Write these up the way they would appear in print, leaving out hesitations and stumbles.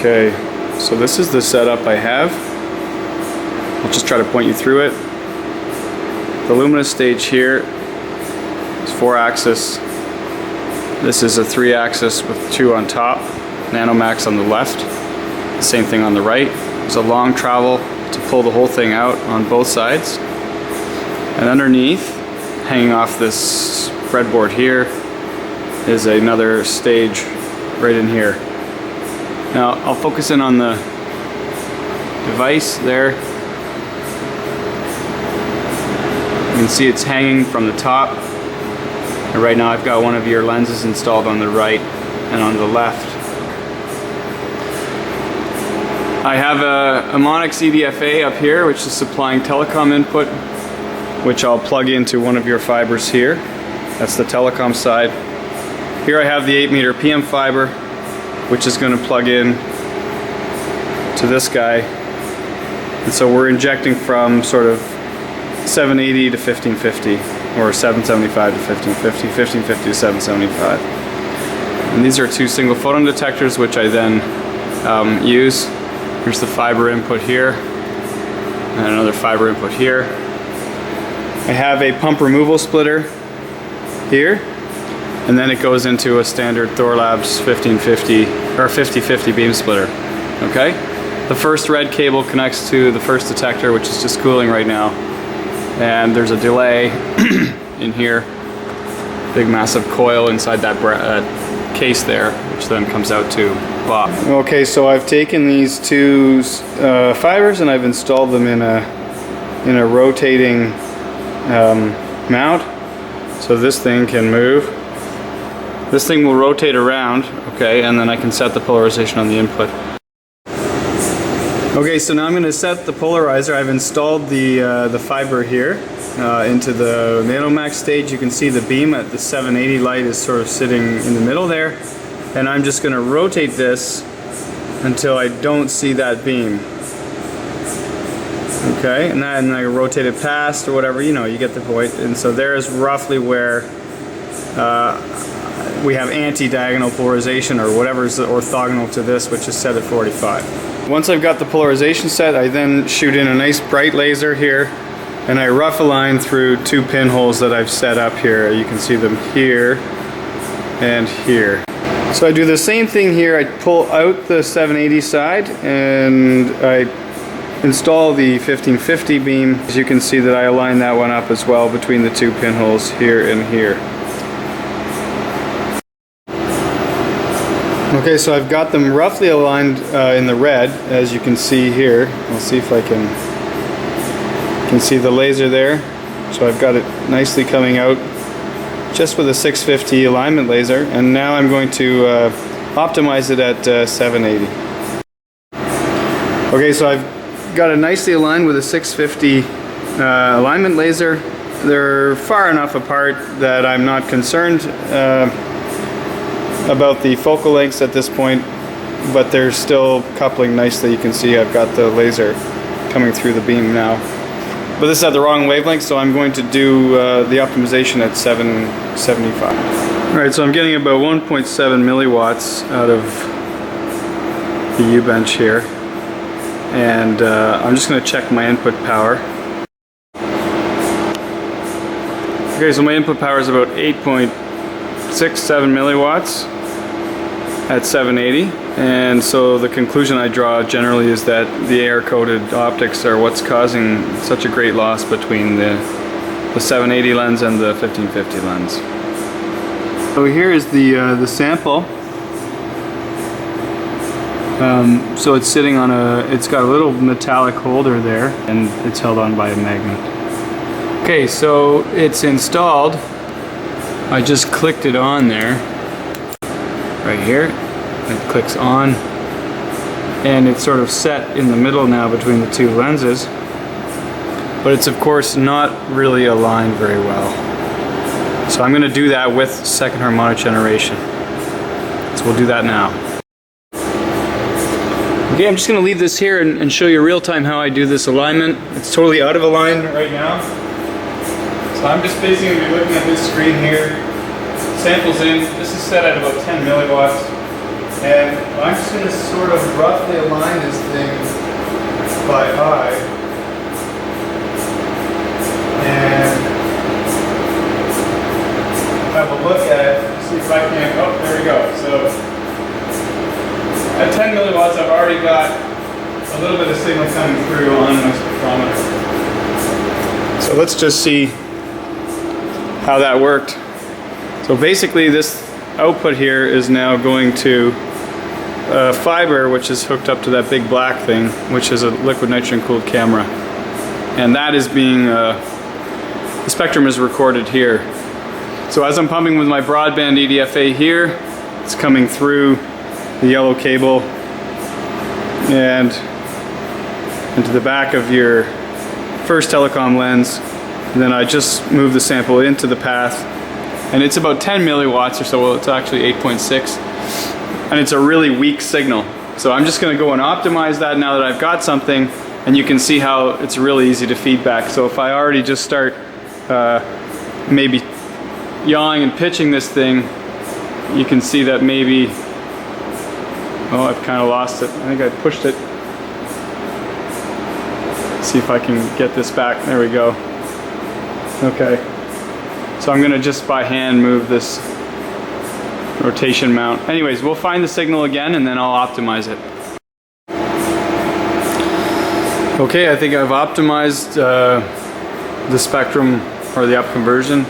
Okay, so this is the setup I have. I'll just try to point you through it. The Lumina stage here is 4-axis. This is a 3-axis with 2 on top, Nanomax on the left. The same thing on the right. There's a long travel to pull the whole thing out on both sides. And underneath, hanging off this breadboard here, is another stage right in here. Now I'll focus in on the device there. You can see it's hanging from the top. And right now I've got one of your lenses installed on the right and on the left. I have a Monix EDFA up here, which is supplying telecom input, which I'll plug into one of your fibers here. That's the telecom side. Here I have the 8-meter PM fiber, which is going to plug in to this guy. And so we're injecting from sort of 780 to 1550, or 775 to 1550, 1550 to 775. And these are 2 single photon detectors, which I then use. Here's the fiber input here, and another fiber input here. I have a pump removal splitter here, and then it goes into a standard Thorlabs 1550 or 5050 beam splitter. Okay? The first red cable connects to the first detector, which is just cooling right now. And there's a delay in here. Big massive coil inside that case there, which then comes out to Bob. Okay, so I've taken these 2 fibers and I've installed them in a rotating mount. So this thing can move. This thing will rotate around, okay, and then I can set the polarization on the input. Okay, so now I'm going to set the polarizer. I've installed the fiber here into the Nanomax stage. You can see the beam at the 780 light is sort of sitting in the middle there. And I'm just going to rotate this until I don't see that beam. Okay, and then I rotate it past or whatever, you know, you get the point. And so there's roughly where we have anti-diagonal polarization, or whatever is orthogonal to this, which is set at 45. Once I've got the polarization set, I then shoot in a nice bright laser here, and I rough align through 2 pinholes that I've set up here. You can see them here and here. So I do the same thing here. I pull out the 780 side and I install the 1550 beam. As you can see that I align that one up as well between the 2 pinholes here and here. Okay, so I've got them roughly aligned in the red, as you can see here. I'll see if I can see the laser there. So I've got it nicely coming out just with a 650 alignment laser, and now I'm going to optimize it at 780. Okay, so I've got it nicely aligned with a 650 alignment laser. They're far enough apart that I'm not concerned about the focal lengths at this point, but they're still coupling nicely. You can see I've got the laser coming through the beam now. But this is at the wrong wavelength, so I'm going to do the optimization at 775. Alright, so I'm getting about 1.7 milliwatts out of the U-bench here. And I'm just going to check my input power. Okay, so my input power is about 8.67 milliwatts at 780, and so the conclusion I draw generally is that the air-coated optics are what's causing such a great loss between the 780 lens and the 1550 lens. So here is the sample. So it's sitting on it's got a little metallic holder there, and it's held on by a magnet. Okay, so it's installed. I just clicked it on there, right here. It clicks on, and it's sort of set in the middle now between the 2 lenses, but it's of course not really aligned very well. So I'm going to do that with second harmonic generation. So we'll do that now. Okay, I'm just going to leave this here and show you real time how I do this alignment. It's totally out of alignment right now. So I'm just basically going to be looking at this screen here. Samples in. This is set at about 10 milliwatts. And I'm just going to sort of roughly align this thing by eye. And have a look at it, see if I can, oh, there we go. So at 10 milliwatts, I've already got a little bit of signal coming through on my spectrometer. So let's just see how that worked. So basically this output here is now going to a fiber which is hooked up to that big black thing, which is a liquid nitrogen cooled camera. And that is being, the spectrum is recorded here. So as I'm pumping with my broadband EDFA here, it's coming through the yellow cable and into the back of your first telecom lens. And then I just move the sample into the path, and it's about 10 milliwatts or so. Well, it's actually 8.6, and it's a really weak signal. So I'm just going to go and optimize that now that I've got something, and you can see how it's really easy to feedback. So if I already just start maybe yawing and pitching this thing, you can see that maybe, oh, I've kind of lost it. I think I pushed it. See if I can get this back. There we go. Okay. So I'm going to just by hand move this rotation mount. Anyways, we'll find the signal again and then I'll optimize it. Okay, I think I've optimized the spectrum or the up conversion.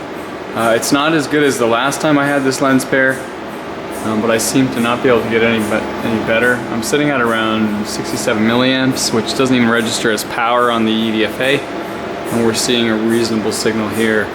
It's not as good as the last time I had this lens pair, but I seem to not be able to get any better. I'm sitting at around 67 milliamps, which doesn't even register as power on the EDFA, and we're seeing a reasonable signal here.